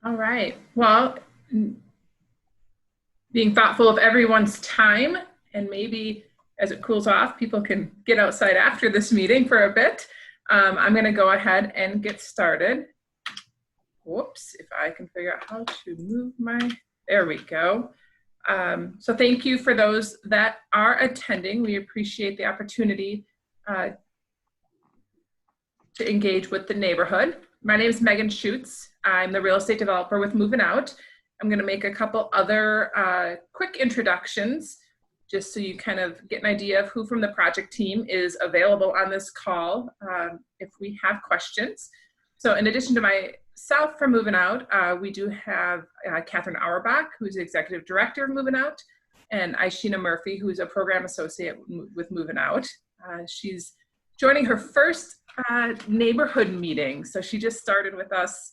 All right. Well, being thoughtful of everyone's time, and maybe as it cools off, people can get outside after this meeting for a bit. I'm going to go ahead and get started. Whoops, if I can figure out how to move there we go. So thank you for those that are attending. We appreciate the opportunity to engage with the neighborhood. My name is Megan Schutz. I'm the real estate developer with Moving Out. I'm going to make a couple other quick introductions just so you kind of get an idea of who from the project team is available on this call if we have questions. So in addition to myself from Moving Out, we do have Catherine Auerbach, who's the executive director of Moving Out, and Ishina Murphy, who's a program associate with Moving Out. She's joining her first neighborhood meeting. So she just started with us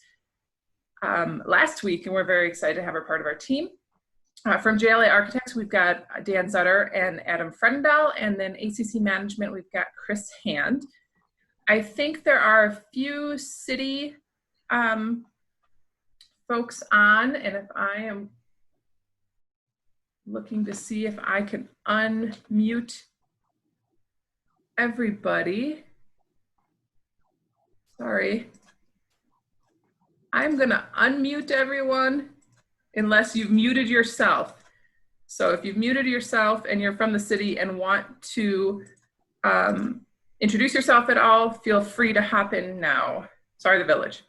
last week, and we're very excited to have her part of our team. From JLA Architects, we've got Dan Zutter and Adam Fredendall, and then ACC Management, we've got Chris Hand. I think there are a few city folks on, and if I am looking to see if I can unmute everybody. Sorry. I'm gonna unmute everyone unless you've muted yourself. So if you've muted yourself and you're from the city and want to introduce yourself at all, feel free to hop in now. Sorry, the village.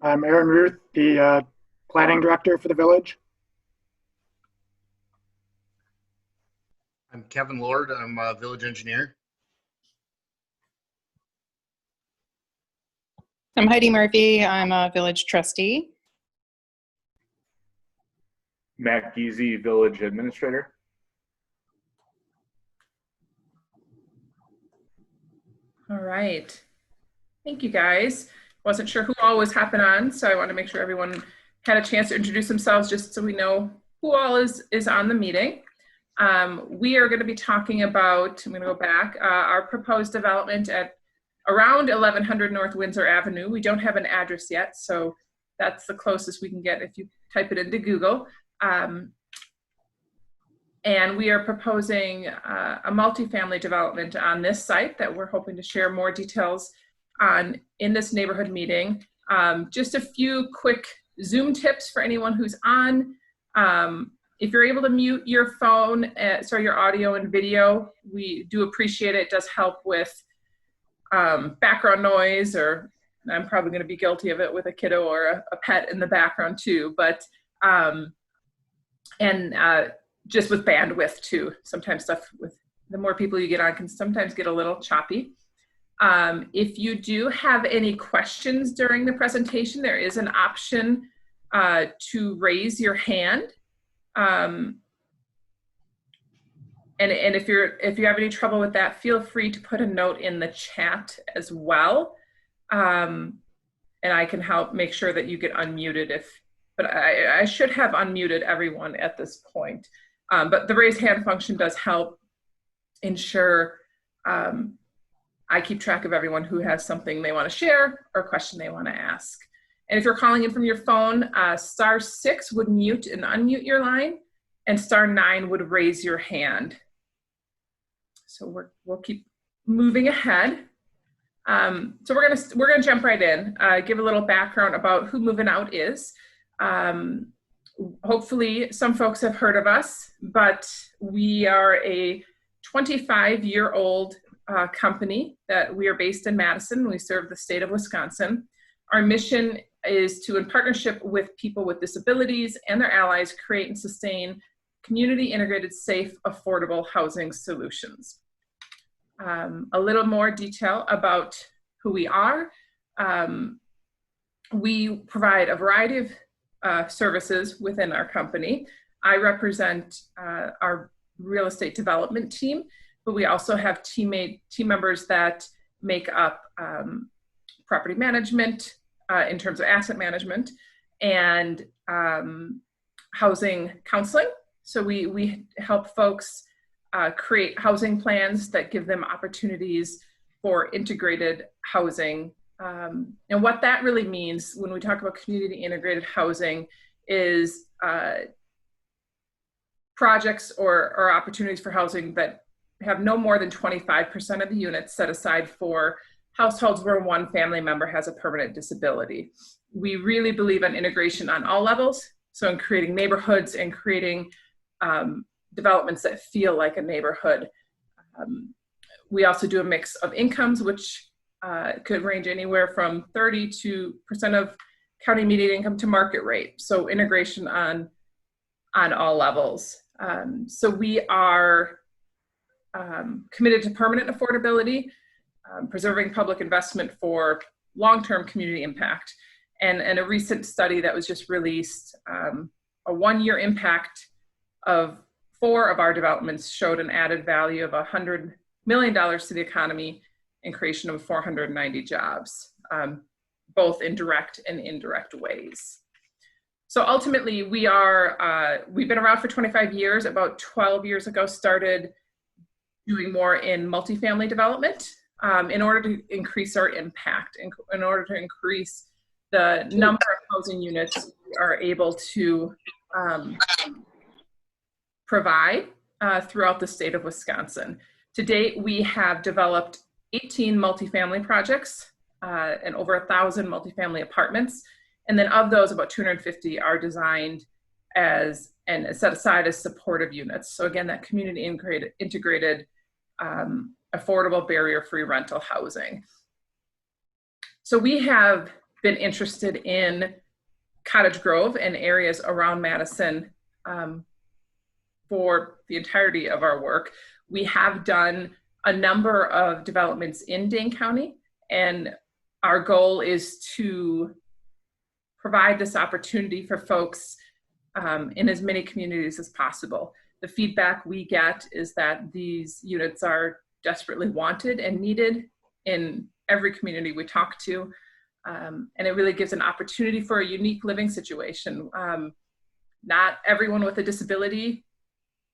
I'm Aaron Ruth, the planning director for the village. I'm Kevin Lord. I'm a village engineer. I'm Heidi Murphy. I'm a village trustee. Matt Giese, village administrator. All right. Thank you, guys. Wasn't sure who all was hopping on, so I want to make sure everyone had a chance to introduce themselves just so we know who all is on the meeting. We are going to be talking about, I'm going to go back, our proposed development at around 1100 North Windsor Avenue. We don't have an address yet, so that's the closest we can get if you type it into Google. And we are proposing a multifamily development on this site that we're hoping to share more details on in this neighborhood meeting. Just a few quick Zoom tips for anyone who's on. If you're able to mute your phone, your audio and video, we do appreciate it. It does help with background noise, or I'm probably going to be guilty of it with a kiddo or a pet in the background too, but just with bandwidth too. Sometimes stuff with the more people you get on can sometimes get a little choppy. If you do have any questions during the presentation, there is an option to raise your hand. And if you have any trouble with that, feel free to put a note in the chat as well. And I can help make sure that you get unmuted but I should have unmuted everyone at this point. But the raise hand function does help ensure I keep track of everyone who has something they want to share or a question they want to ask. And if you're calling in from your phone, *6 would mute and unmute your line, and *9 would raise your hand. So we'll keep moving ahead. So we're gonna jump right in, give a little background about who Moving Out is. Hopefully some folks have heard of us, but we are a 25-year-old company that we are based in Madison. We serve the state of Wisconsin. Our mission is to, in partnership with people with disabilities and their allies, create and sustain community integrated, safe, affordable housing solutions. A little more detail about who we are. We provide a variety of services within our company. I represent our real estate development team, but we also have team members that make up property management in terms of asset management and housing counseling. So we help folks create housing plans that give them opportunities for integrated housing And what that really means when we talk about community integrated housing is projects or opportunities for housing that have no more than 25% of the units set aside for households where one family member has a permanent disability. We really believe in integration on all levels. So in creating neighborhoods and creating developments that feel like a neighborhood. We also do a mix of incomes, which could range anywhere from 32% of county median income to market rate. So integration on all levels. So we are committed to permanent affordability, preserving public investment for long-term community impact. And a recent study that was just released, a one-year impact of 4 of our developments showed an added value of $100 million to the economy and creation of 490 jobs, both in direct and indirect ways. So ultimately, we've been around for 25 years. About 12 years ago, started doing more in multifamily development in order to increase our impact, in order to increase the number of housing units we are able to provide throughout the state of Wisconsin. To date, we have developed 18 multifamily projects and over 1,000 multifamily apartments. And then of those, about 250 are designed as and set aside as supportive units. So again, that community integrated affordable barrier-free rental housing. So we have been interested in Cottage Grove and areas around Madison for the entirety of our work. We have done a number of developments in Dane County, and our goal is to provide this opportunity for folks in as many communities as possible. The feedback we get is that these units are desperately wanted and needed in every community we talk to. And it really gives an opportunity for a unique living situation. Not everyone with a disability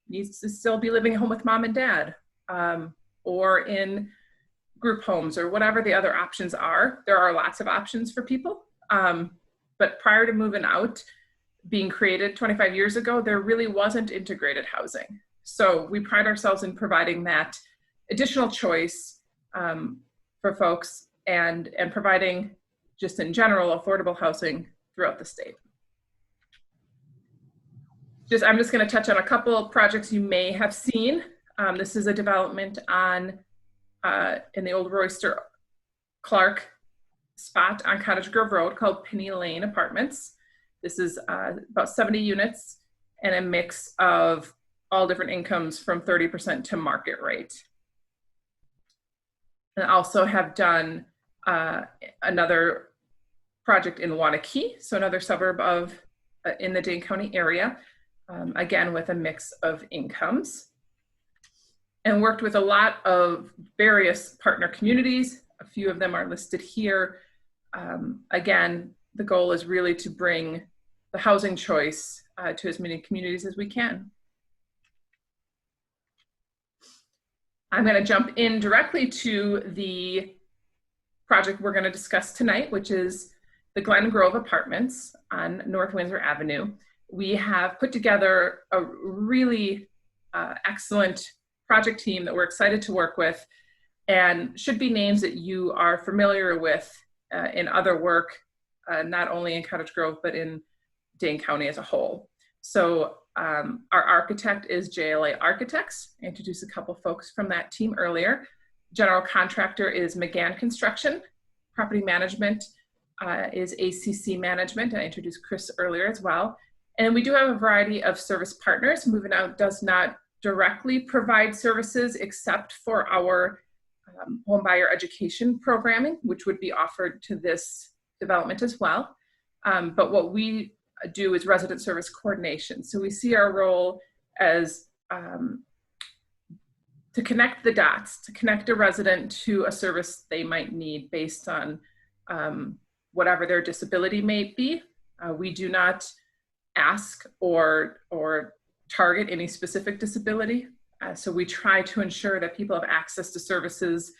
needs to still be living at home with mom and dad, or in group homes, or whatever the other options are. There are lots of options for people. But prior to moving out, being created 25 years ago, there really wasn't integrated housing. So we pride ourselves in providing that additional choice for folks and providing, just in general, affordable housing throughout the state. I'm just going to touch on a couple of projects you may have seen. This is a development in the old Royster Clark spot on Cottage Grove Road called Penny Lane Apartments. This is about 70 units and a mix of all different incomes from 30% to market rate. And also have done another project in Wanakee, so another suburb of in the Dane County area, again with a mix of incomes. And worked with a lot of various partner communities. A few of them are listed here. Again, the goal is really to bring the housing choice to as many communities as we can. I'm going to jump in directly to the project we're going to discuss tonight, which is the Glen Grove Apartments on North Windsor Avenue. We have put together a really excellent project team that we're excited to work with, and should be names that you are familiar with in other work, not only in Cottage Grove, but in Dane County as a whole. So our architect is JLA Architects. I introduced a couple folks from that team earlier. General contractor is McGann Construction. Property management is ACC Management. I introduced Chris earlier as well. And we do have a variety of service partners. Moving Out does not directly provide services except for our home buyer education programming, which would be offered to this development as well. But what we do is resident service coordination. So we see our role as to connect the dots, to connect a resident to a service they might need based on whatever their disability may be. We do not ask or target any specific disability. So we try to ensure that people have access to services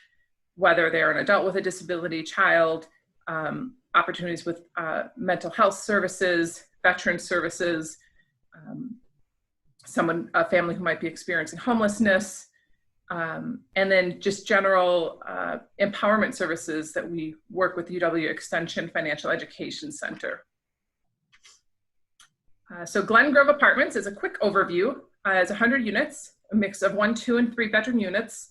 whether they're an adult with a disability, child, opportunities with mental health services, veteran services, a family who might be experiencing homelessness, and then just general empowerment services that we work with UW Extension Financial Education Center. So Glen Grove Apartments is a quick overview. It's 100 units, a mix of 1, 2, and 3 bedroom units,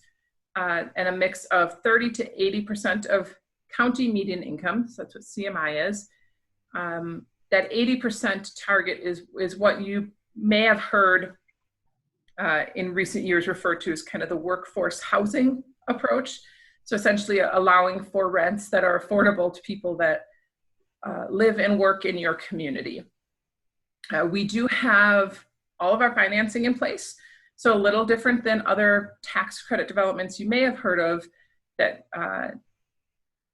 and a mix of 30 to 80% of county median income. So that's what CMI is. That 80% target is what you may have heard in recent years referred to as kind of the workforce housing approach. So essentially allowing for rents that are affordable to people that live and work in your community. We do have all of our financing in place. So a little different than other tax credit developments you may have heard of that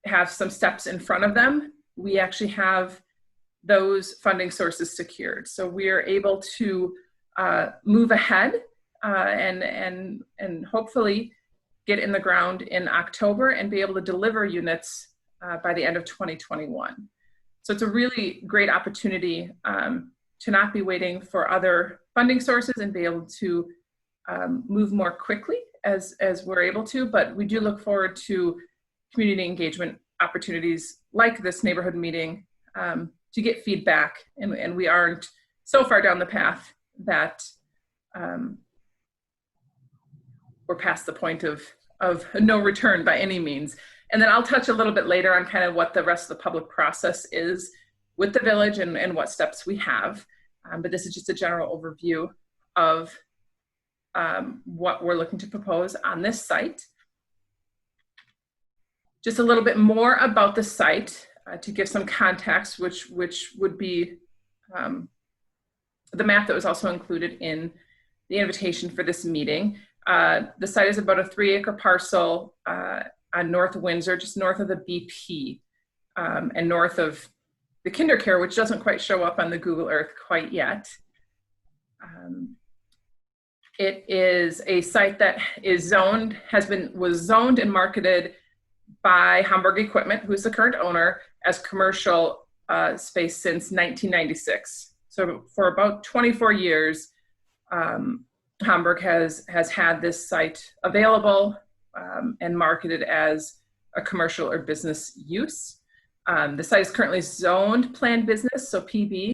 have some steps in front of them. We actually have those funding sources secured. So we are able to move ahead and hopefully get in the ground in October and be able to deliver units by the end of 2021. So it's a really great opportunity to not be waiting for other funding sources and be able to move more quickly as we're able to, but we do look forward to community engagement opportunities like this neighborhood meeting to get feedback, and we aren't so far down the path that we're past the point of no return by any means. And then I'll touch a little bit later on kind of what the rest of the public process is with the village and what steps we have. But this is just a general overview of what we're looking to propose on this site. Just a little bit more about the site to give some context, which would be the map that was also included in the invitation for this meeting. The site is about a 3-acre parcel on North Windsor, just north of the BP and north of the KinderCare, which doesn't quite show up on the Google Earth quite yet. It is a site that is was zoned and marketed by Hamburg Equipment, who's the current owner, as commercial space since 1996. So for about 24 years, Hamburg has had this site available and marketed as a commercial or business use. The site is currently zoned planned business, so PB,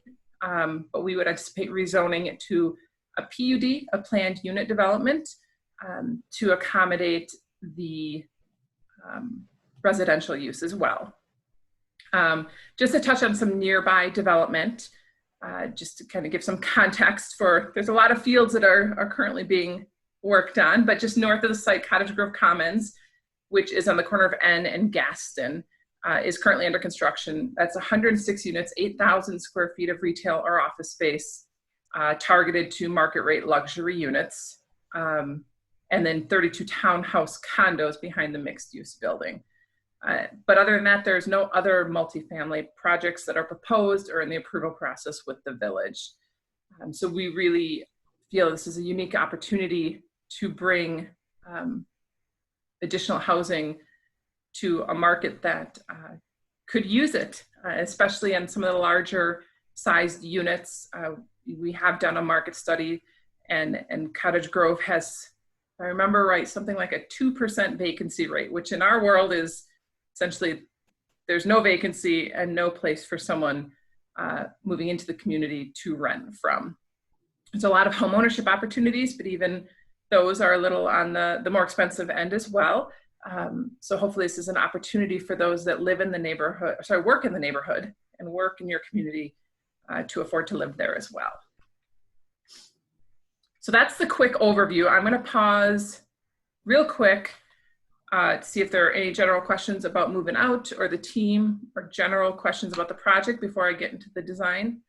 but we would anticipate rezoning it to a PUD, a planned unit development, to accommodate the residential use as well. Just to touch on some nearby development, just to kind of give some context there's a lot of fields that are currently being worked on, but just north of the site, Cottage Grove Commons, which is on the corner of N and Gaston, is currently under construction. That's 106 units, 8,000 square feet of retail or office space, targeted to market rate luxury units, and then 32 townhouse condos behind the mixed use building. But other than that, there's no other multifamily projects that are proposed or in the approval process with the village. So we really feel this is a unique opportunity to bring additional housing to a market that could use it, especially in some of the larger sized units. We have done a market study, and Cottage Grove has, if I remember right, something like a 2% vacancy rate, which in our world is essentially there's no vacancy and no place for someone moving into the community to rent from. There's a lot of home ownership opportunities, but even those are a little on the more expensive end as well. So hopefully this is an opportunity for those that live in the neighborhood, work in the neighborhood and work in your community to afford to live there as well. So that's the quick overview. I'm going to pause real quick to see if there are any general questions about moving out or the team, or general questions about the project before I get into the design.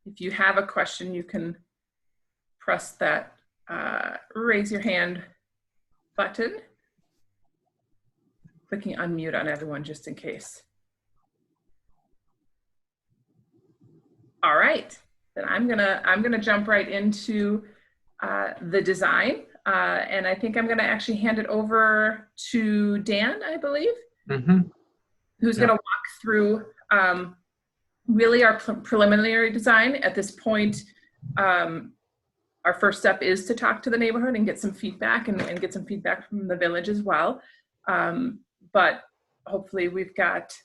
If you have a question, you can press that raise your hand button, clicking unmute on everyone just in case. All right, then I'm gonna jump right into the design And I think I'm going to actually hand it over to Dan, I believe, who's going to walk through really our preliminary design. At this point, our first step is to talk to the neighborhood and get some feedback and get some feedback from the village as well. But hopefully we've got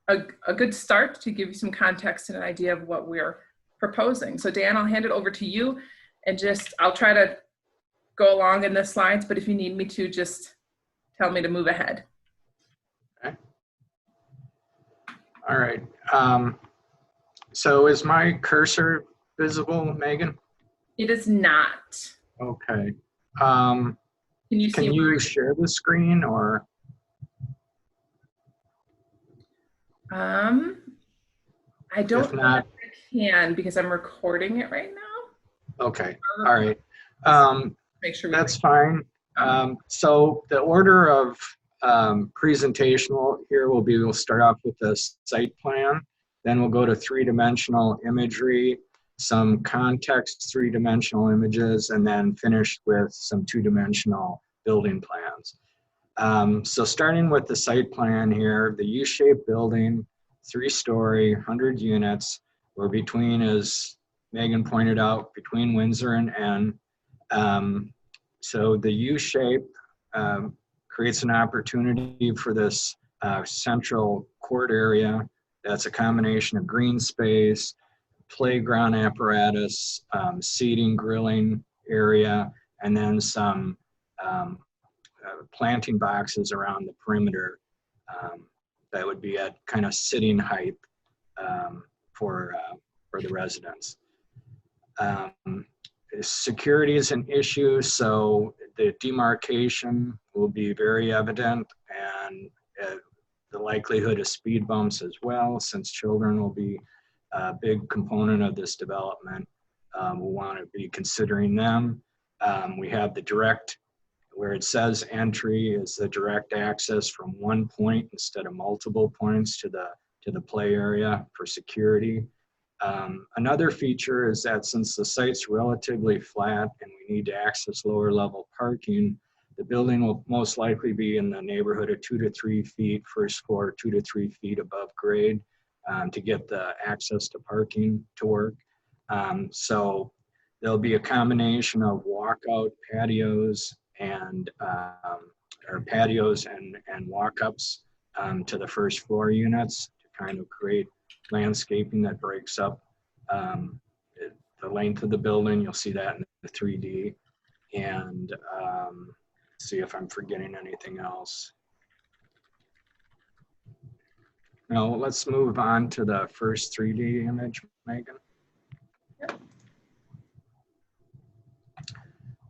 a good start to give you some context and an idea of what we're proposing. So Dan, I'll hand it over to you, and I'll try to go along in the slides, but if you need me to, just tell me to move ahead. Okay. All right. So is my cursor visible, Megan? It is not. Okay. Can you see Can you mine? share the screen or? I don't If know not, if I can because I'm recording it right now. okay. All right. Make sure That's fine. So the order of presentation here will be, we'll start off with the site plan, then we'll go to three-dimensional imagery, some context three-dimensional images, and then finish with some two-dimensional building plans. So starting with the site plan here, the U-shaped building, 3-story, 100 units, we're between, as Megan pointed out, between Windsor and N. So the U-shape creates an opportunity for this central court area. That's a combination of green space, playground apparatus, seating, grilling area, and then some planting boxes around the perimeter that would be at kind of sitting height for the residents. Security is an issue, so the demarcation will be very evident, and the likelihood of speed bumps as well, since children will be a big component of this development. We'll want to be considering them. We have the direct, where it says entry is the direct access from one point instead of multiple points to the play area for security. Another feature is that since the site's relatively flat and we need to access lower level parking, the building will most likely be in the neighborhood of 2 to 3 feet, first floor 2 to 3 feet above grade to get the access to parking to work. So there'll be a combination of walkout patios and walk-ups to the first floor units to kind of create landscaping that breaks up the length of the building. You'll see that in the 3D. And see if I'm forgetting anything else. Now let's move on to the first 3D image, Megan. Yep.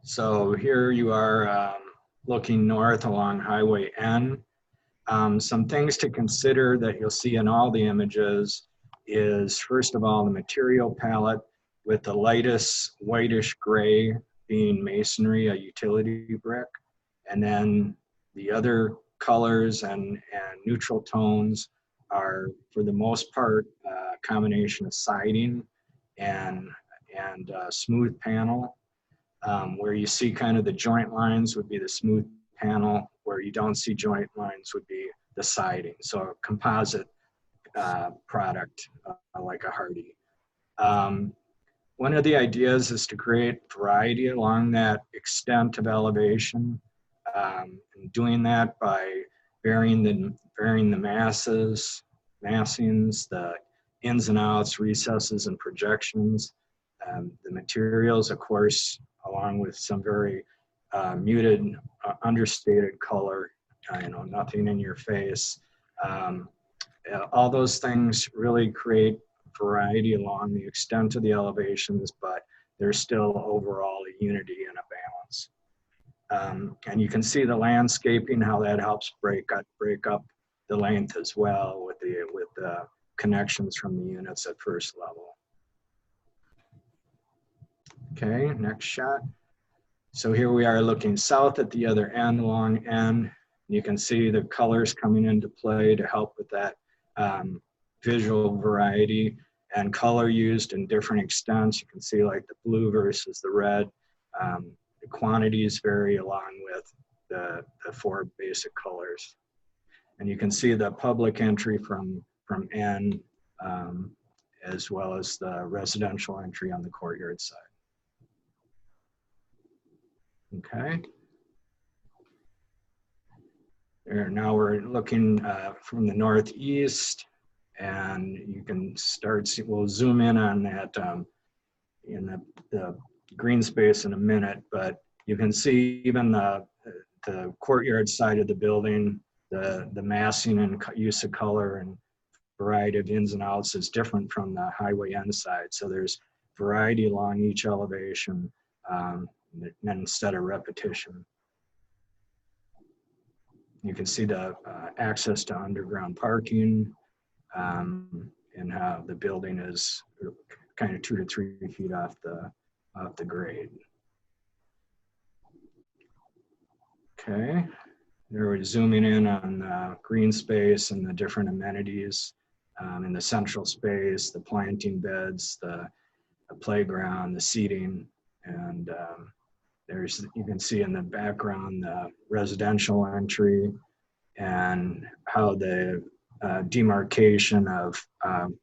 So here you are looking north along Highway N. Some things to consider that you'll see in all the images is, first of all, the material palette with the lightest whitish gray being masonry, a utility brick, and then the other colors and neutral tones are, for the most part, a combination of siding and smooth panel. Where you see kind of the joint lines would be the smooth panel. Where you don't see joint lines would be the siding. So a composite product like a hardy. One of the ideas is to create variety along that extent of elevation, and doing that by varying the masses, massings, the ins and outs, recesses, and projections. The materials, of course, along with some very muted, understated color, nothing in your face. All those things really create variety along the extent of the elevations, but there's still overall a unity and a balance. And you can see the landscaping, how that helps break up the length as well with the connections from the units at first level. Okay, next shot. So here we are looking south at the other end, along N. You can see the colors coming into play to help with that visual variety, and color used in different extents. You can see like the blue versus the red. the quantities vary along with the four basic colors. And you can see the public entry from N, as well as the residential entry on the courtyard side. Okay. There, now we're looking from the northeast, and you can start, we'll zoom in on that in the green space in a minute, but you can see even the courtyard side of the building, the massing and use of color and variety of ins and outs is different from the highway end side. So there's variety along each elevation instead of repetition. You can see the access to underground parking and how the building is kind of 2 to 3 feet off the grade. Okay, there we're zooming in on the green space and the different amenities in the central space, the planting beds, the playground, the seating, and you can see in the background the residential entry and how the demarcation of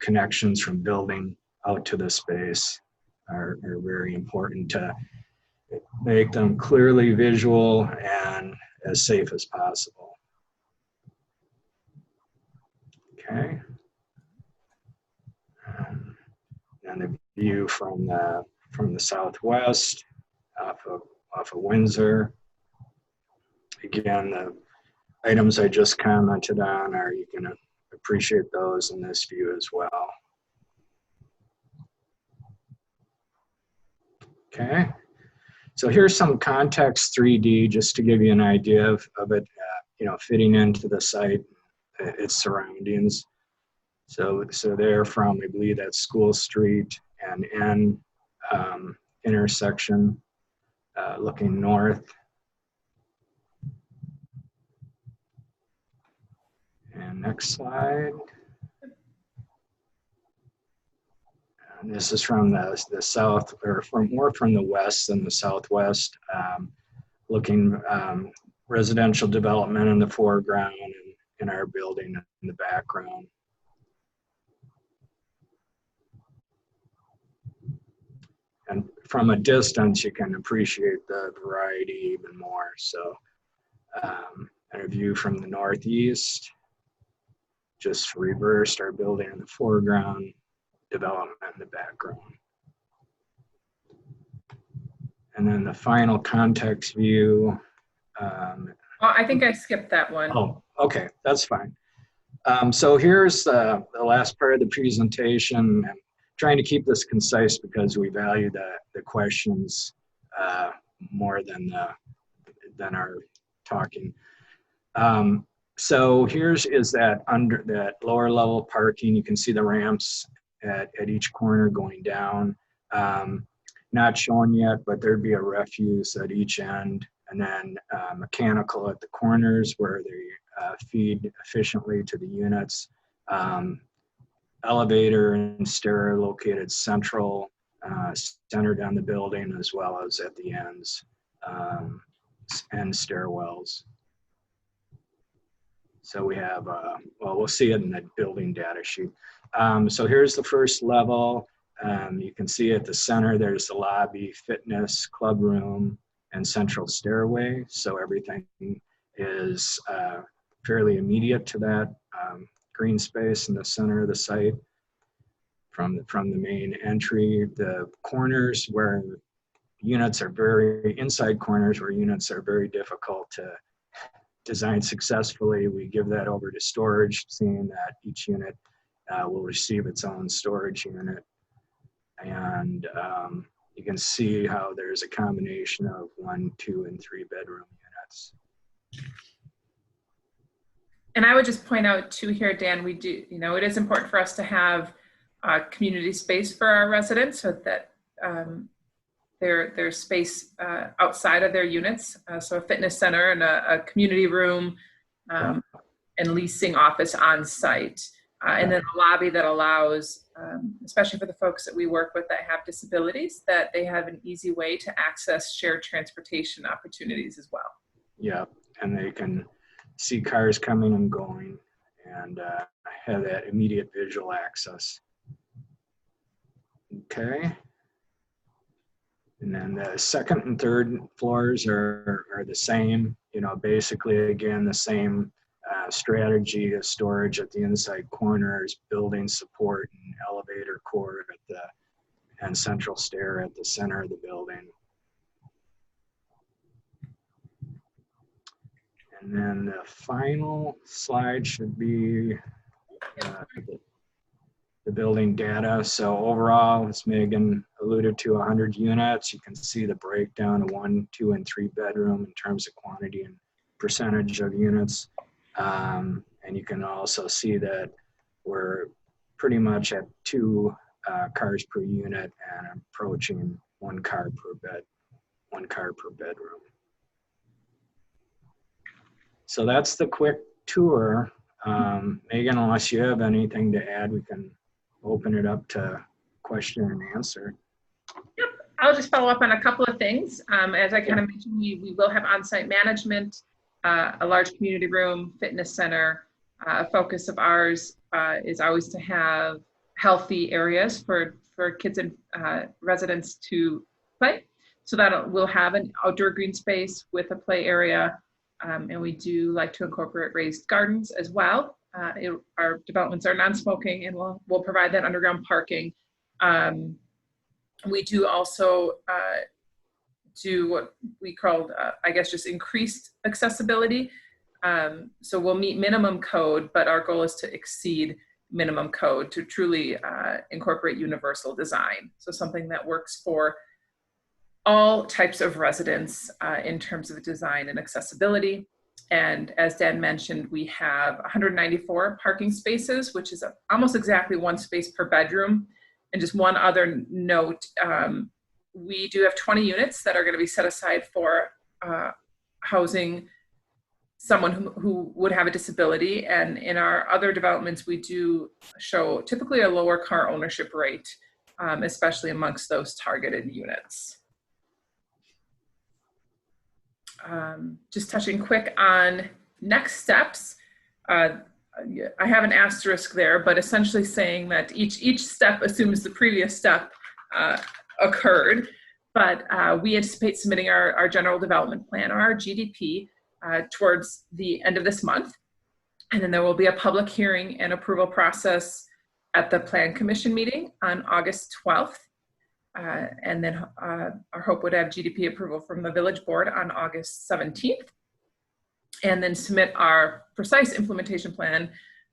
connections from building out to the space are very important to make them clearly visual and as safe as possible. Okay. And the view from the southwest off of Windsor. Again, the items I just commented on are, you can appreciate those in this view as well. Okay, so here's some context 3D just to give you an idea of it, fitting into the site, its surroundings. So there from, I believe that's School Street and N intersection, looking north. And next slide. And this is from the south, or more from the west than the southwest, looking residential development in the foreground and in our building in the background. And from a distance, you can appreciate the variety even more. So, and a view from the northeast, just reversed, our building in the foreground, development in the background. And then the final context view. I think I skipped that one. Oh, okay, that's fine. So here's the last part of the presentation. I'm trying to keep this concise because we value the questions more than our talking. So here's that lower level parking. You can see the ramps at each corner going down. Not shown yet, but there'd be a refuse at each end, and then mechanical at the corners where they feed efficiently to the units. Elevator and stair located centered on the building, as well as at the ends, and stairwells. So we have, we'll see it in the building data sheet. So here's the first level. You can see at the center, there's the lobby, fitness, club room, and central stairway. So everything is fairly immediate to that green space in the center of the site. From the main entry, the corners where units are inside corners where units are very difficult to design successfully, we give that over to storage, seeing that each unit will receive its own storage unit. And you can see how there's a combination of 1, 2, and 3 bedroom units. And I would just point out too here, Dan, we do, it is important for us to have community space for our residents so that their space outside of their units. So a fitness center and a community room and leasing office on site. And then a lobby that allows, especially for the folks that we work with that have disabilities, that they have an easy way to access shared transportation opportunities as well. Yeah, and they can see cars coming and going and have that immediate visual access. Okay. And then the second and third floors are the same, you know, basically, again, the same strategy of storage at the inside corners, building support and elevator core at the, and central stair at the center of the building. And then the final slide should be the building data. So overall, as Megan alluded to, 100 units. You can see the breakdown of 1, 2, and 3 bedroom in terms of quantity and percentage of units. And you can also see that we're pretty much at 2 cars per unit and approaching 1 car per bed, 1 car per bedroom. So that's the quick tour. Megan, unless you have anything to add, we can open it up to question and answer. Yep, I'll just follow up on a couple of things. As I kind of mentioned, we will have on-site management, a large community room, fitness center. A focus of ours is always to have healthy areas for kids and residents to play. So that we'll have an outdoor green space with a play area. And we do like to incorporate raised gardens as well. Our developments are non-smoking, and we'll provide that underground parking. We do also do what we call, I guess, just increased accessibility. So we'll meet minimum code, but our goal is to exceed minimum code to truly incorporate universal design. So something that works for all types of residents in terms of design and accessibility. And as Dan mentioned, we have 194 parking spaces, which is almost exactly 1 space per bedroom. And just one other note, we do have 20 units that are going to be set aside for housing someone who would have a disability. And in our other developments, we do show typically a lower car ownership rate, especially amongst those targeted units. Just touching quick on next steps. I have an asterisk there, but essentially saying that each step assumes the previous step occurred. But we anticipate submitting our general development plan, or our GDP, towards the end of this month. And then there will be a public hearing and approval process at the Plan Commission meeting on August 12th. And then our hope would have GDP approval from the village board on August 17th. And then submit our precise implementation plan,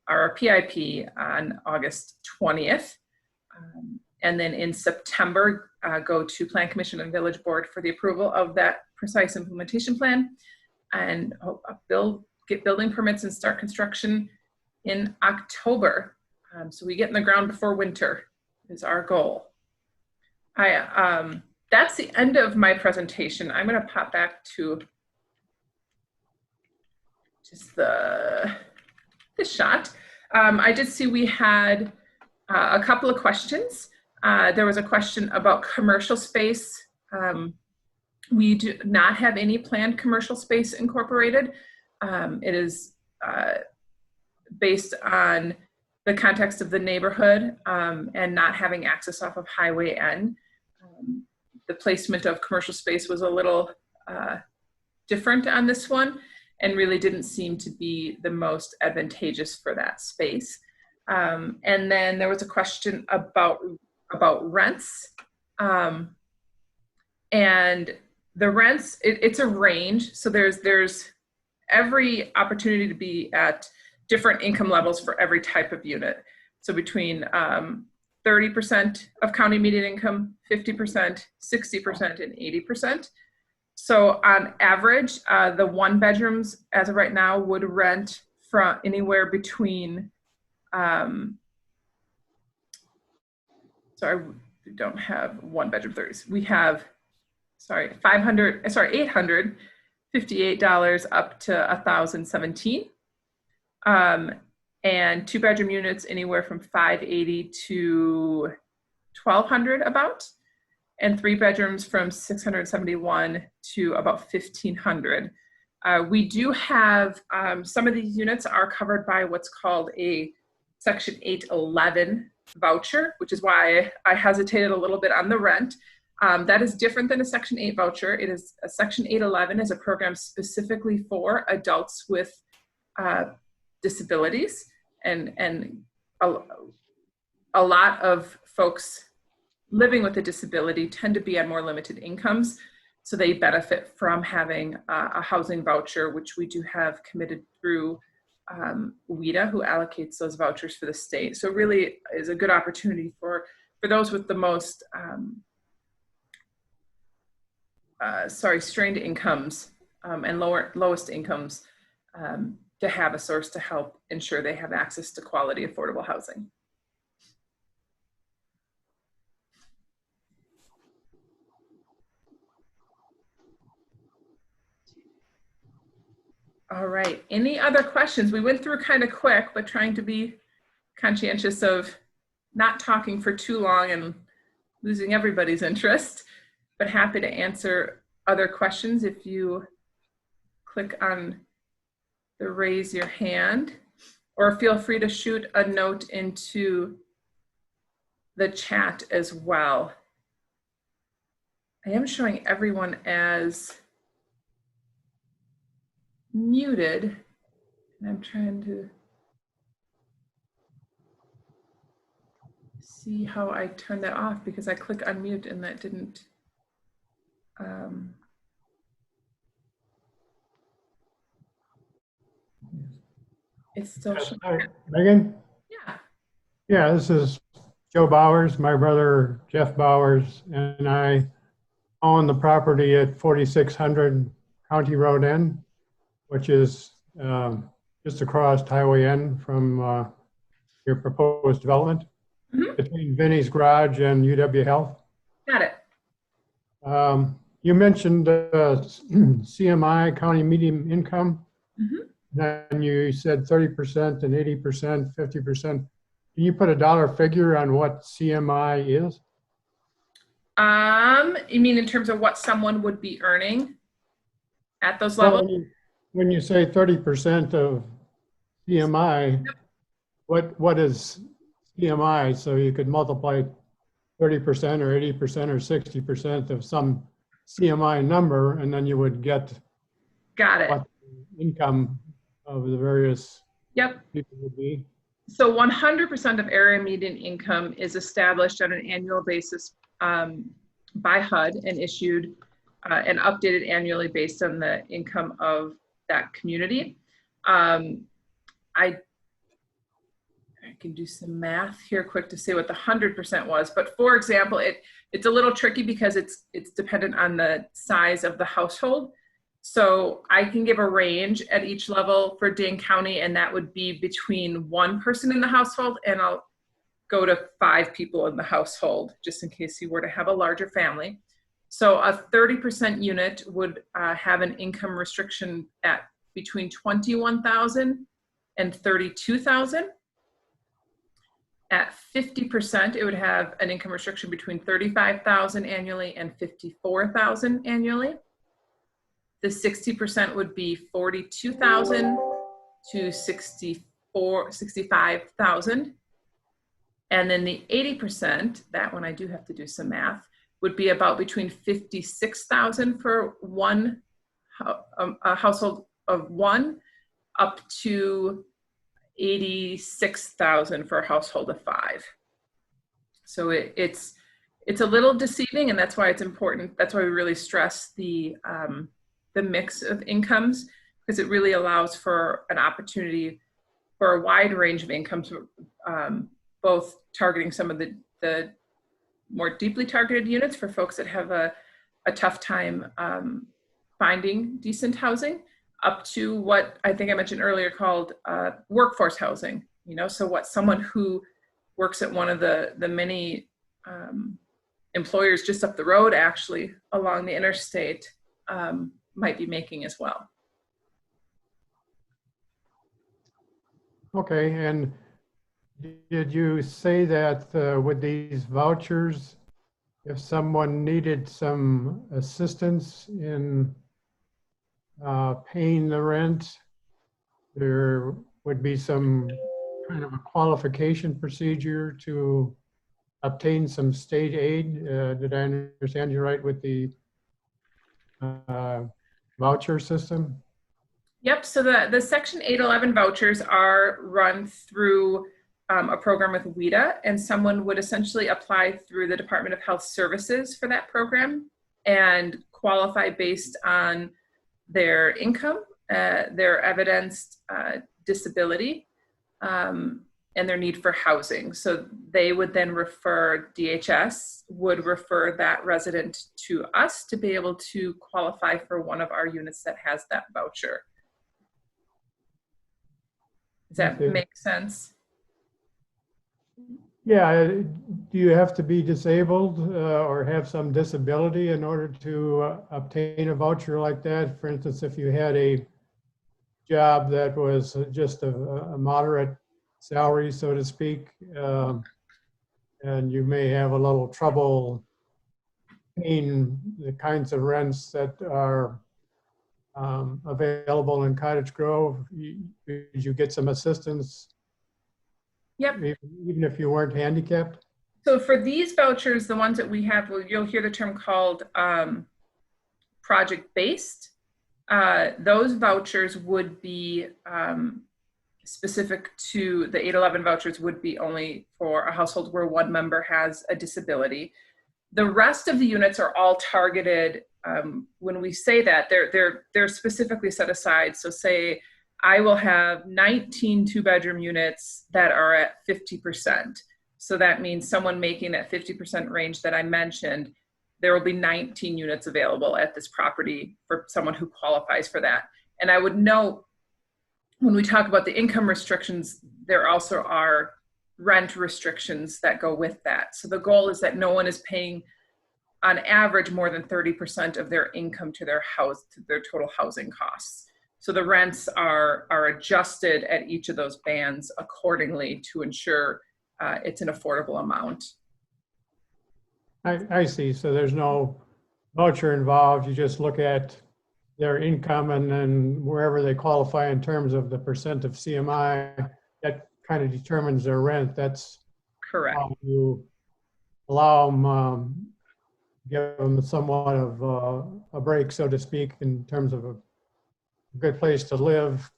our PIP, on August 20th. And then in September, go to Plan Commission and village board for the approval of that precise implementation plan, and get building permits and start construction in October. So we get in the ground before winter is our goal. That's the end of my presentation. I'm going to pop back to just this shot. I did see we had a couple of questions. There was a question about commercial space. We do not have any planned commercial space incorporated. It is based on the context of the neighborhood and not having access off of Highway N. The placement of commercial space was a little different on this one and really didn't seem to be the most advantageous for that space. And then there was a question about rents. And the rents, it's a range. So there's every opportunity to be at different income levels for every type of unit. So between 30% of county median income, 50%, 60%, and 80%. So on average, the 1 bedrooms as of right now would rent from anywhere between, sorry, we don't have 1 bedroom 30s. We have, $858 up to $1,017. and 2-bedroom units anywhere from $580 to $1,200 about, and 3 bedrooms from $671 to about $1,500. We do have, some of these units are covered by what's called a Section 811 voucher, which is why I hesitated a little bit on the rent. That is different than a Section 8 voucher. It is a Section 811 is a program specifically for adults with disabilities, and a lot of folks living with a disability tend to be on more limited incomes, so they benefit from having a housing voucher, which we do have committed through WIDA, who allocates those vouchers for the state. So really is a good opportunity for those with the most strained incomes and lowest incomes to have a source to help ensure they have access to quality, affordable housing. All right, any other questions? We went through kind of quick, but trying to be conscientious of not talking for too long and losing everybody's interest, but happy to answer other questions if you click on the raise your hand, or feel free to shoot a note into the chat as well. I am showing everyone as muted, and I'm trying to see how I turn that off because I click unmute and that didn't. It's still showing. Hi, Megan? Yeah. Yeah, this is Joe Bowers. My brother Jeff Bowers and I own the property at 4600 County Road N, which is just across Highway N from your proposed development, between Vinnie's Garage and UW Health. Got it. You mentioned CMI, county median income. Then you said 30% and 80%, 50%. Can you put a dollar figure on what CMI is? You mean in terms of what someone would be earning at those levels? When you say 30% of CMI, what is CMI? So you could multiply 30% or 80% or 60% of some CMI number, and then you would get what the income of the various people would be. So 100% of area median income is established on an annual basis by HUD and issued and updated annually based on the income of that community. I can do some math here quick to say what the 100% was, but for example, it's a little tricky because it's dependent on the size of the household. So I can give a range at each level for Dane County, and that would be between 1 person in the household, and I'll go to 5 people in the household, just in case you were to have a larger family. So a 30% unit would have an income restriction at between $21,000 and $32,000. At 50%, it would have an income restriction between $35,000 annually and $54,000 annually. The 60% would be $42,000 to $65,000. And then the 80%, that one I do have to do some math, would be about between $56,000 for a household of 1 up to $86,000 for a household of 5. So it's a little deceiving, and that's why it's important. That's why we really stress the mix of incomes, because it really allows for an opportunity for a wide range of incomes, both targeting some of the more deeply targeted units for folks that have a tough time finding decent housing, up to what I think I mentioned earlier called workforce housing. So what someone who works at one of the many employers just up the road, actually along the interstate, might be making as well. Okay, and did you say that with these vouchers, if someone needed some assistance in paying the rent, there would be some kind of a qualification procedure to obtain some state aid? Did I understand you right with the voucher system? Yep, so the Section 811 vouchers are run through a program with WIDA, and someone would essentially apply through the Department of Health Services for that program and qualify based on their income, their evidenced disability, and their need for housing. So they would then refer, DHS would refer that resident to us to be able to qualify for one of our units that has that voucher. Does that Okay. make sense? Yeah, do you have to be disabled or have some disability in order to obtain a voucher like that? For instance, if you had a job that was just a moderate salary, so to speak, and you may have a little trouble paying the kinds of rents that are available in Cottage Grove, did you get some assistance? Yep. Even if you weren't handicapped? So for these vouchers, the ones that we have, well, you'll hear the term called project-based. Those vouchers would be specific to the 811 vouchers would be only for a household where one member has a disability. The rest of the units are all targeted. When we say that, they're specifically set aside. So say I will have 19 two-bedroom units that are at 50%. So that means someone making that 50% range that I mentioned, there will be 19 units available at this property for someone who qualifies for that. And I would note, when we talk about the income restrictions, there also are rent restrictions that go with that. So the goal is that no one is paying on average more than 30% of their income to their house, to their total housing costs. So the rents are adjusted at each of those bands accordingly to ensure it's an affordable amount. I see. So there's no voucher involved. You just look at their income and then wherever they qualify in terms of the percent of CMI, that kind of determines their rent. That's Correct. how you allow them, give them somewhat of a break, so to speak, in terms of a good place to live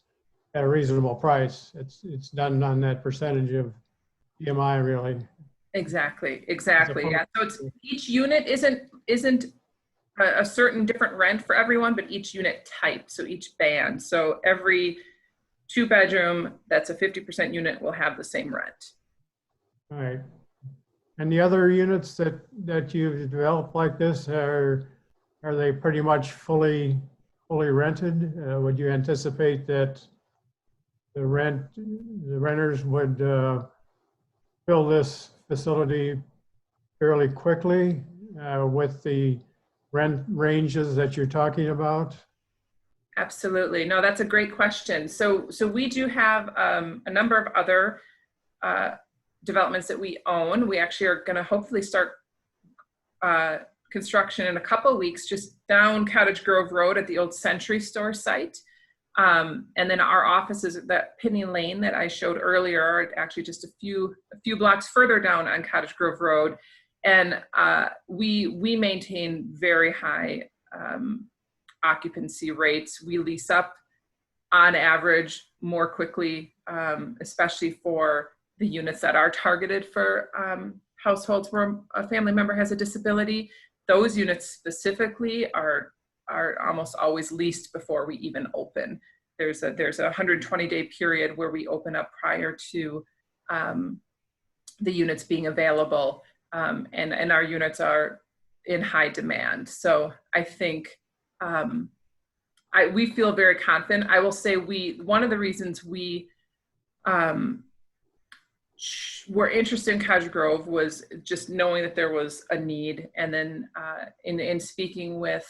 at a reasonable price. It's done on that percentage of CMI, really. Exactly. Yeah. So it's each unit isn't a certain different rent for everyone, but each unit type, so each band. So every two-bedroom that's a 50% unit will have the same rent. All right. And the other units that you've developed like this, are they pretty much fully rented? Would you anticipate that the renters would fill this facility fairly quickly with the rent ranges that you're talking about? Absolutely. No, that's a great question. So we do have a number of other developments that we own. We actually are going to hopefully start construction in a couple of weeks, just down Cottage Grove Road at the old Century Store site. And then our offices at that Penny Lane that I showed earlier are actually just a few blocks further down on Cottage Grove Road. And we maintain very high occupancy rates. We lease up on average more quickly, especially for the units that are targeted for households where a family member has a disability. Those units specifically are almost always leased before we even open. There's a 120-day period where we open up prior to the units being available, and our units are in high demand. So I think we feel very confident. I will say one of the reasons we were interested in Cottage Grove was just knowing that there was a need, and then in speaking with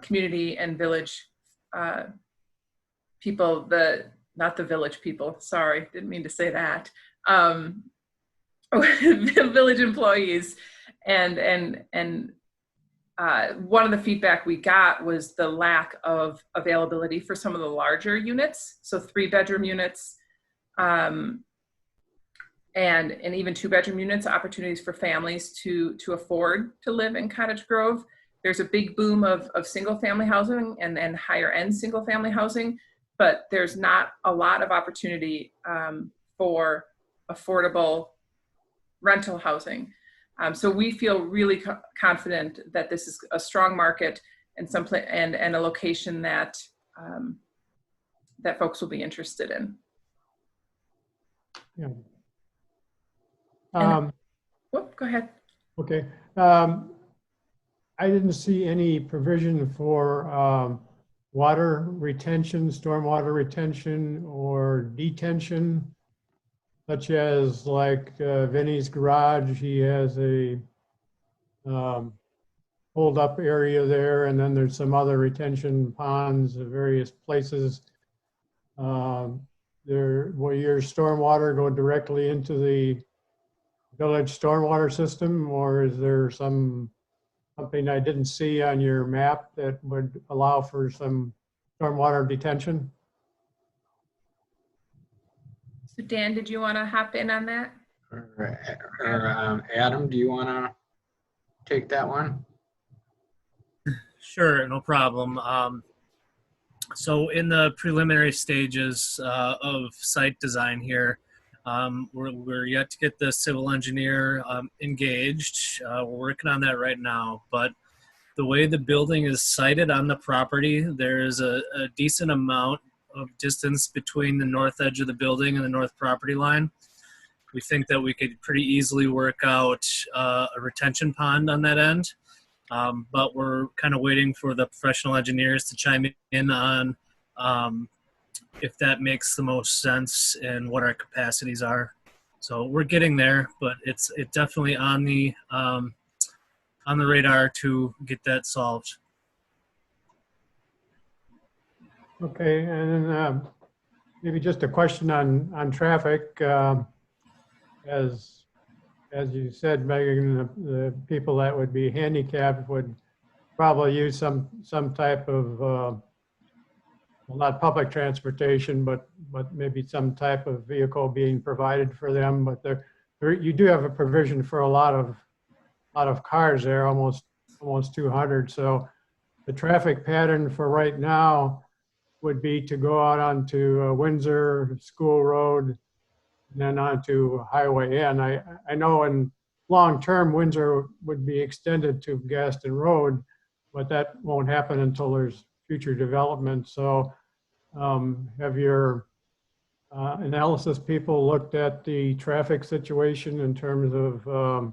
community and village people, not the village people, sorry, didn't mean to say that. Village employees, and one of the feedback we got was the lack of availability for some of the larger units, so 3-bedroom units, and even 2-bedroom units, opportunities for families to afford to live in Cottage Grove. There's a big boom of single family housing and higher end single family housing, but there's not a lot of opportunity for affordable rental housing. So we feel really confident that this is a strong market and and a location that that folks will be interested in. Yeah. Whoop, go ahead. Okay. I didn't see any provision for water retention, stormwater retention, or detention, such as like Vinny's garage. He has a hold up area there, and then there's some other retention ponds at various places. Will your stormwater go directly into the village stormwater system, or is there something I didn't see on your map that would allow for some stormwater detention? So Dan, did you want to hop in on that? Or Adam, do you want to take that one? Sure, no problem. So in the preliminary stages of site design here, we're yet to get the civil engineer engaged. We're working on that right now, but the way the building is sited on the property, there is a decent amount of distance between the north edge of the building and the north property line. We think that we could pretty easily work out a retention pond on that end, but we're kind of waiting for the professional engineers to chime in on if that makes the most sense and what our capacities are. So we're getting there, but it's definitely on the radar to get that solved. Okay, and then maybe just a question on traffic. As you said, Megan, the people that would be handicapped would probably use some type of well, not public transportation, but maybe some type of vehicle being provided for them. But you do have a provision for a lot of cars there, almost 200. So the traffic pattern for right now would be to go out onto Windsor, School Road, and then onto Highway N. I know in long term, Windsor would be extended to Gaston Road, but that won't happen until there's future development. So have your analysis people looked at the traffic situation in terms of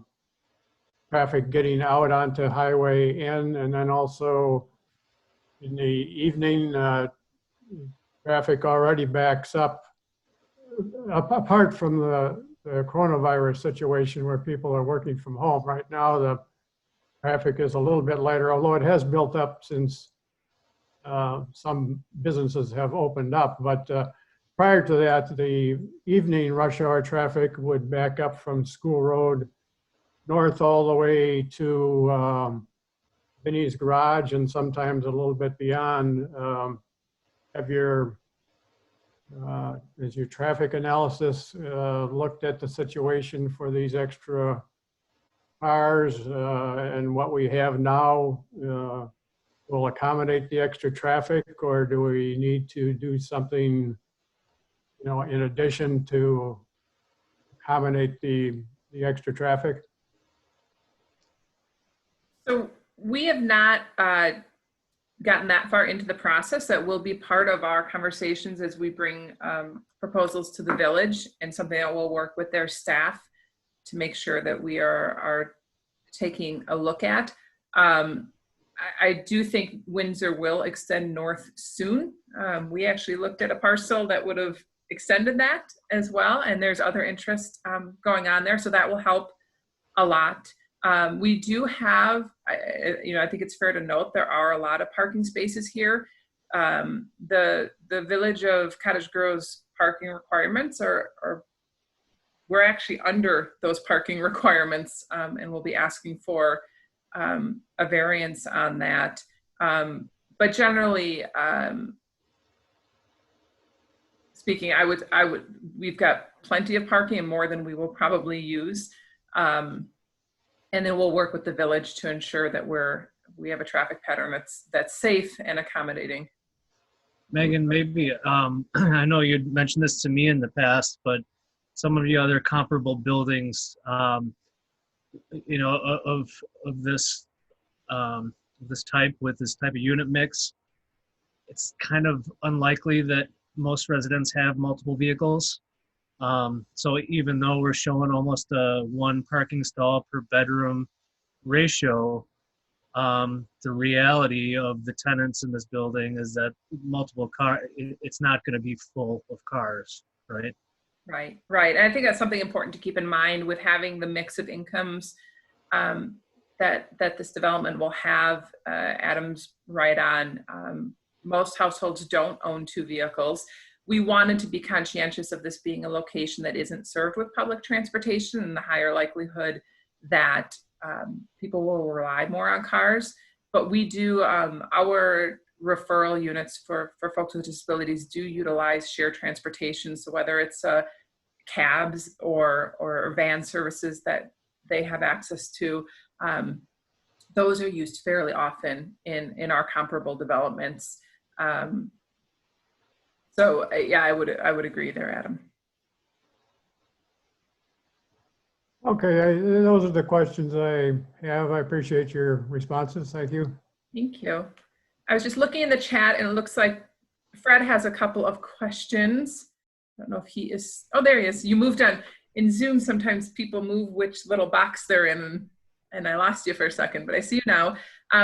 traffic getting out onto Highway N, and then also in the evening, traffic already backs up, apart from the coronavirus situation where people are working from home. Right now, the traffic is a little bit lighter, although it has built up since some businesses have opened up. But prior to that, the evening rush hour traffic would back up from School Road north all the way to Vinny's garage, and sometimes a little bit beyond. Has your traffic analysis looked at the situation for these extra cars and what we have now will accommodate the extra traffic, or do we need to do something, in addition to accommodate the extra traffic? So we have not gotten that far into the process. That will be part of our conversations as we bring proposals to the village, and something that we'll work with their staff to make sure that we are taking a look at. I do think Windsor will extend north soon. We actually looked at a parcel that would have extended that as well, and there's other interest going on there, so that will help a lot. We do have, I think it's fair to note, there are a lot of parking spaces here. The Village of Cottage Grove's parking requirements are we're actually under those parking requirements, and we'll be asking for a variance on that. But generally, speaking, we've got plenty of parking and more than we will probably use. And then we'll work with the village to ensure that we have a traffic pattern that's safe and accommodating. Megan, maybe, I know you'd mentioned this to me in the past, but some of the other comparable buildings, you know, of this type, with this type of unit mix, it's kind of unlikely that most residents have multiple vehicles. So even though we're showing almost a 1 parking stall per bedroom ratio, the reality of the tenants in this building is that it's not going to be full of cars, right? Right. And I think that's something important to keep in mind with having the mix of incomes that this development will have. Adam's right on. Most households don't own 2 vehicles. We wanted to be conscientious of this being a location that isn't served with public transportation, and the higher likelihood that people will rely more on cars. But we do, our referral units for folks with disabilities do utilize shared transportation. So whether it's cabs or van services that they have access to, those are used fairly often in our comparable developments. So yeah, I would agree there, Adam. Okay, those are the questions I have. I appreciate your responses. Thank you. Thank you. I was just looking in the chat and it looks like Fred has a couple of questions. I don't know if he is, oh, there he is. You moved on. In Zoom, sometimes people move which little box they're in, and I lost you for a second, but I see you now.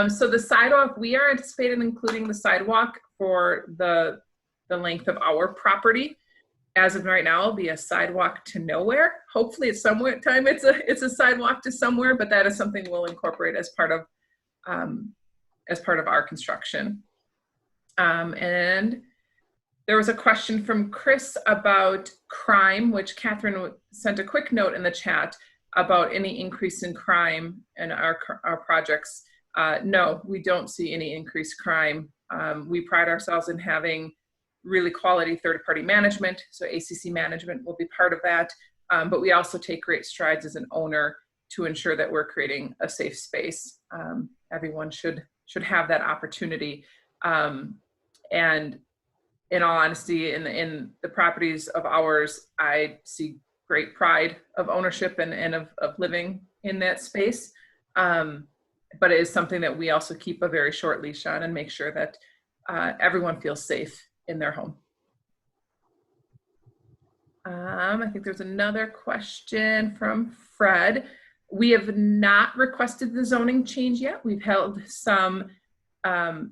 So the sidewalk, we are anticipating including the sidewalk for the length of our property. As of right now, it'll be a sidewalk to nowhere. Hopefully at some time it's a sidewalk to somewhere, but that is something we'll incorporate as part of our construction. And there was a question from Chris about crime, which Catherine sent a quick note in the chat about any increase in crime in our projects. No, we don't see any increased crime. We pride ourselves in having really quality third-party management, so ACC management will be part of that. But we also take great strides as an owner to ensure that we're creating a safe space. Everyone should have that opportunity. And in all honesty, in the properties of ours, I see great pride of ownership and of living in that space. But it is something that we also keep a very short leash on and make sure that everyone feels safe in their home. I think there's another question from Fred. We have not requested the zoning change yet. We've held some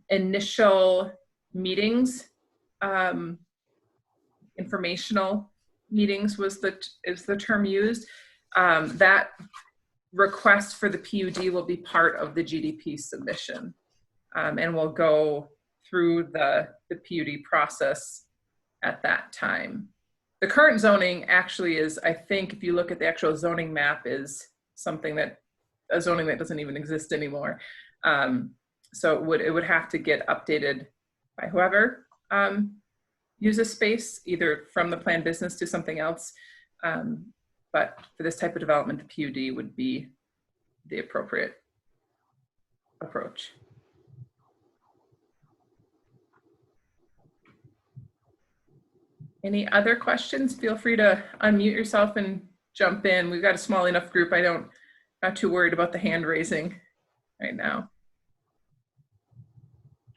initial meetings, informational meetings is the term used. That request for the PUD will be part of the GDP submission, and we'll go through the PUD process at that time. The current zoning actually is, I think, if you look at the actual zoning map, is a zoning that doesn't even exist anymore. So it would have to get updated by whoever uses space, either from the planned business to something else. But for this type of development, the PUD would be the appropriate approach. Any other questions? Feel free to unmute yourself and jump in. We've got a small enough group. Not too worried about the hand raising right now.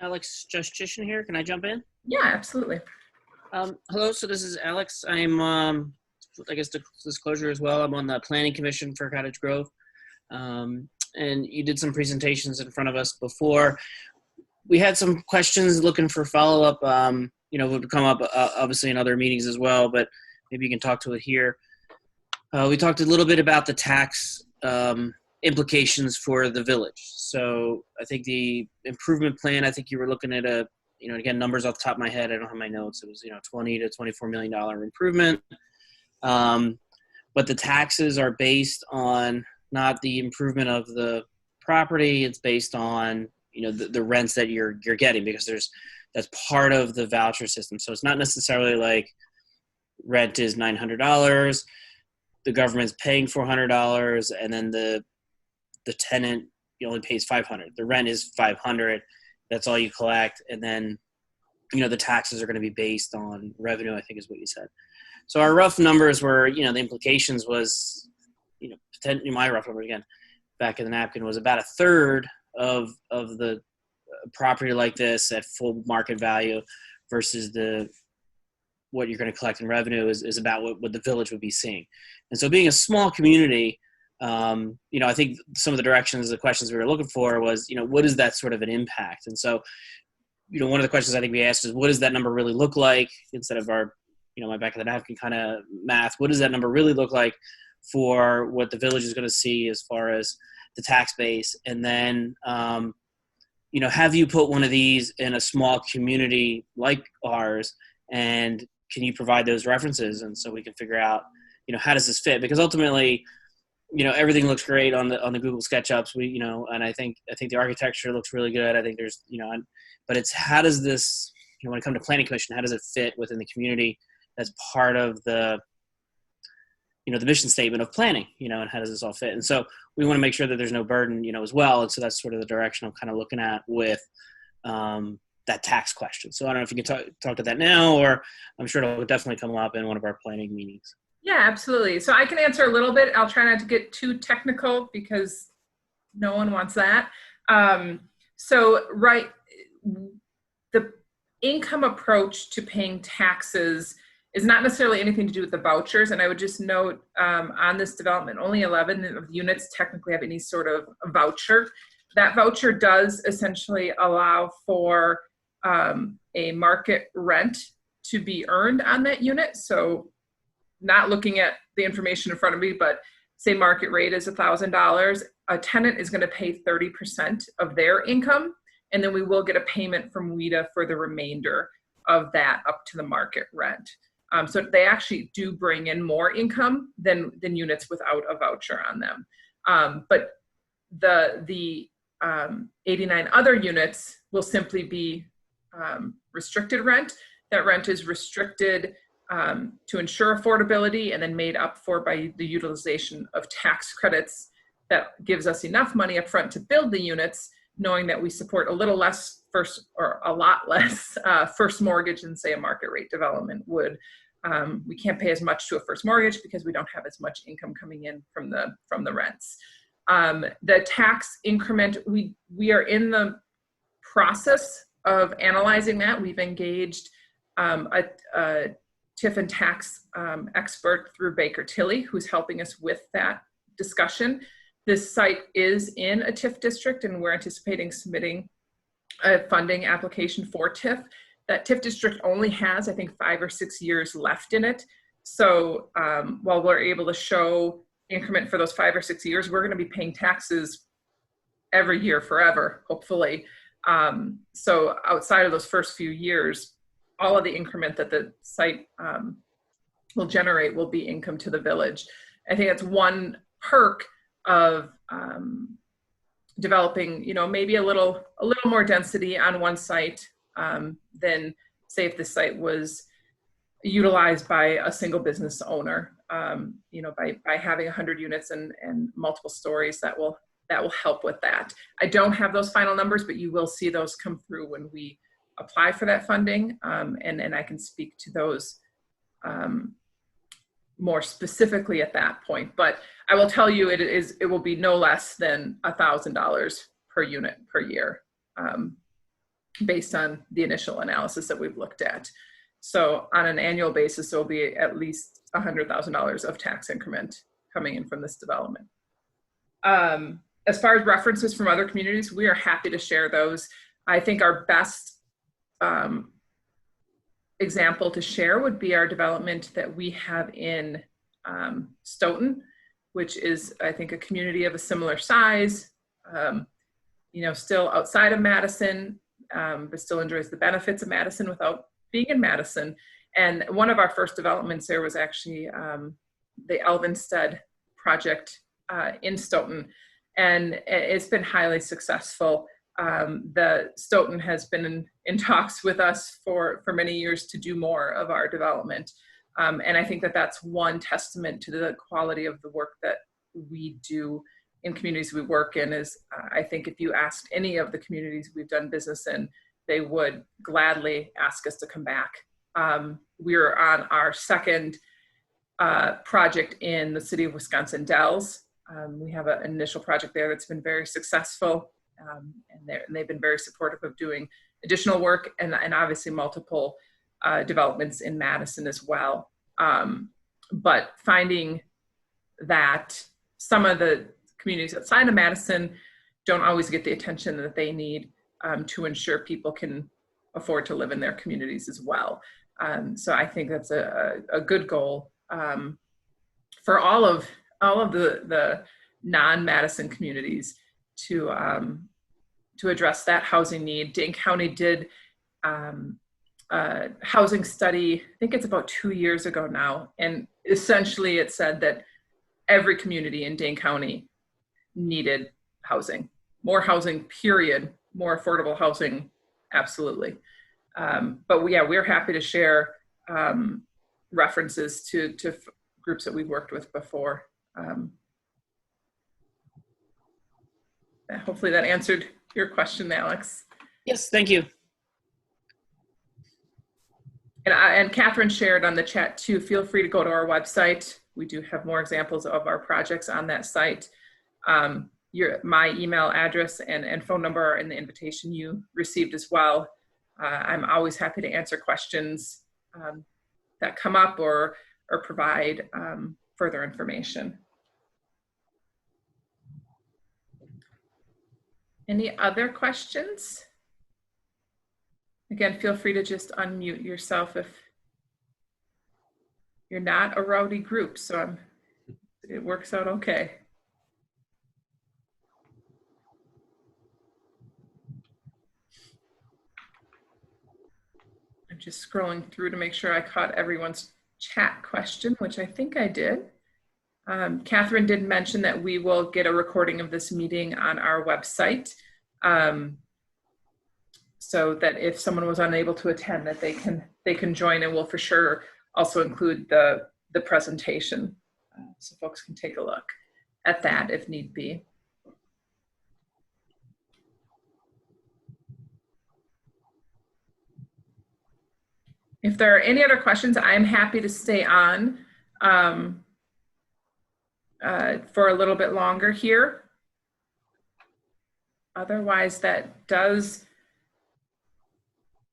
Alex Justishin here. Can I jump in? Yeah, absolutely. Hello. So this is Alex. I'm, I guess, disclosure as well. I'm on the Planning Commission for Cottage Grove, and you did some presentations in front of us before. We had some questions looking for follow-up. Would come up obviously in other meetings as well, but maybe you can talk to it here. We talked a little bit about the tax implications for the village. So I think the improvement plan, I think you were looking at a again, numbers off the top of my head, I don't have my notes. It was, $20 to $24 million improvement. But the taxes are based on not the improvement of the property. It's based on, the rents that you're getting, because that's part of the voucher system. So it's not necessarily like rent is $900, the government's paying $400, and then the tenant only pays $500. The rent is $500. That's all you collect, and then the taxes are going to be based on revenue, I think is what you said. So our rough numbers were, the implications was, my rough numbers again, back in the napkin, was about a third of the property like this at full market value versus what you're going to collect in revenue is about what the village would be seeing. And so being a small community, I think some of the questions we were looking for was, what is that sort of an impact? And so, one of the questions I think we asked is, what does that number really look like, instead of our, my back of the napkin kind of math? What does that number really look like for what the village is going to see as far as the tax base? And then, have you put one of these in a small community like ours, and can you provide those references? And so we can figure out, how does this fit? Because ultimately, everything looks great on the Google SketchUps. And I think the architecture looks really good. I think there's, but it's, how does this, when it comes to planning commission, how does it fit within the community as part of the, the mission statement of planning, and how does this all fit? And so we want to make sure that there's no burden, as well. And so that's sort of the direction I'm kind of looking at with that tax question. So I don't know if you can talk to that now, or I'm sure it'll definitely come up in one of our planning meetings. Yeah, absolutely. So I can answer a little bit. I'll try not to get too technical because no one wants that. The income approach to paying taxes is not necessarily anything to do with the vouchers. And I would just note on this development, only 11 of the units technically have any sort of a voucher. That voucher does essentially allow for a market rent to be earned on that unit. So not looking at the information in front of me, but say market rate is $1,000, a tenant is going to pay 30% of their income, and then we will get a payment from WIDA for the remainder of that up to the market rent. So they actually do bring in more income than units without a voucher on them. But the 89 other units will simply be restricted rent. That rent is restricted to ensure affordability, and then made up for by the utilization of tax credits that gives us enough money up front to build the units, knowing that we support a little less a lot less first mortgage than say a market rate development would. We can't pay as much to a first mortgage because we don't have as much income coming in from the rents. The tax increment, we are in the process of analyzing that. We've engaged a TIF and tax expert through Baker Tilly, who's helping us with that discussion. This site is in a TIF district, and we're anticipating submitting a funding application for TIF. That TIF district only has, I think, 5 or 6 years left in it. So while we're able to show increment for those 5 or 6 years, we're going to be paying taxes every year forever, hopefully. So outside of those first few years, all of the increment that the site will generate will be income to the village. I think that's one perk of developing, maybe a little more density on one site than say if the site was utilized by a single business owner. By having 100 units and multiple stories, that will help with that. I don't have those final numbers, but you will see those come through when we apply for that funding, and I can speak to those more specifically at that point. But I will tell you, it will be no less than $1,000 per unit per year, based on the initial analysis that we've looked at. So on an annual basis, there will be at least $100,000 of tax increment coming in from this development. As far as references from other communities, we are happy to share those. I think our best example to share would be our development that we have in Stoughton, which is, I think, a community of a similar size, still outside of Madison, but still enjoys the benefits of Madison without being in Madison. And one of our first developments there was actually the Elvenstead project in Stoughton, and it's been highly successful. The Stoughton has been in talks with us for many years to do more of our development. And I think that that's one testament to the quality of the work that we do in communities we work in. Is I think if you asked any of the communities we've done business in, they would gladly ask us to come back. We're on our second project in the city of Wisconsin Dells. We have an initial project there that's been very successful, and they've been very supportive of doing additional work and obviously multiple developments in Madison as well. But finding that some of the communities outside of Madison don't always get the attention that they need to ensure people can afford to live in their communities as well. So I think that's a good goal for all of the non-Madison communities to address that housing need. Dane County did a housing study, I think it's about 2 years ago now, and essentially it said that every community in Dane County needed housing, more housing, period, more affordable housing, absolutely. But we're happy to share references to groups that we've worked with before. Hopefully that answered your question, Alex. Yes, thank you. And Catherine shared on the chat too, feel free to go to our website. We do have more examples of our projects on that site. My email address and phone number are in the invitation you received as well. I'm always happy to answer questions that come up or provide further information. Any other questions? Again, feel free to just unmute yourself if you're not a rowdy group, so it works out okay. I'm just scrolling through to make sure I caught everyone's chat question, which I think I did. Catherine did mention that we will get a recording of this meeting on our website, so that if someone was unable to attend, that they can join, and we'll for sure also include the presentation, so folks can take a look at that if need be. If there are any other questions, I'm happy to stay on for a little bit longer here. Otherwise, that does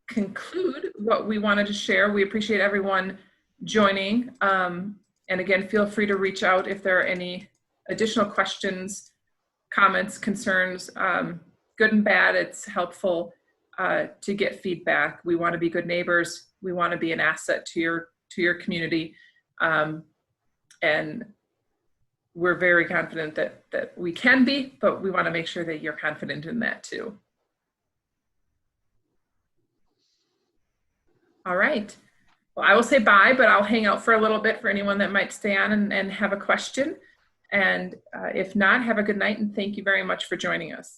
conclude what we wanted to share. We appreciate everyone joining. And again, feel free to reach out if there are any additional questions, comments, concerns, good and bad. It's helpful to get feedback. We want to be good neighbors. We want to be an asset to your community. And we're very confident that we can be, but we want to make sure that you're confident in that too. All right. Well, I will say bye, but I'll hang out for a little bit for anyone that might stay on and have a question. And if not, have a good night and thank you very much for joining us.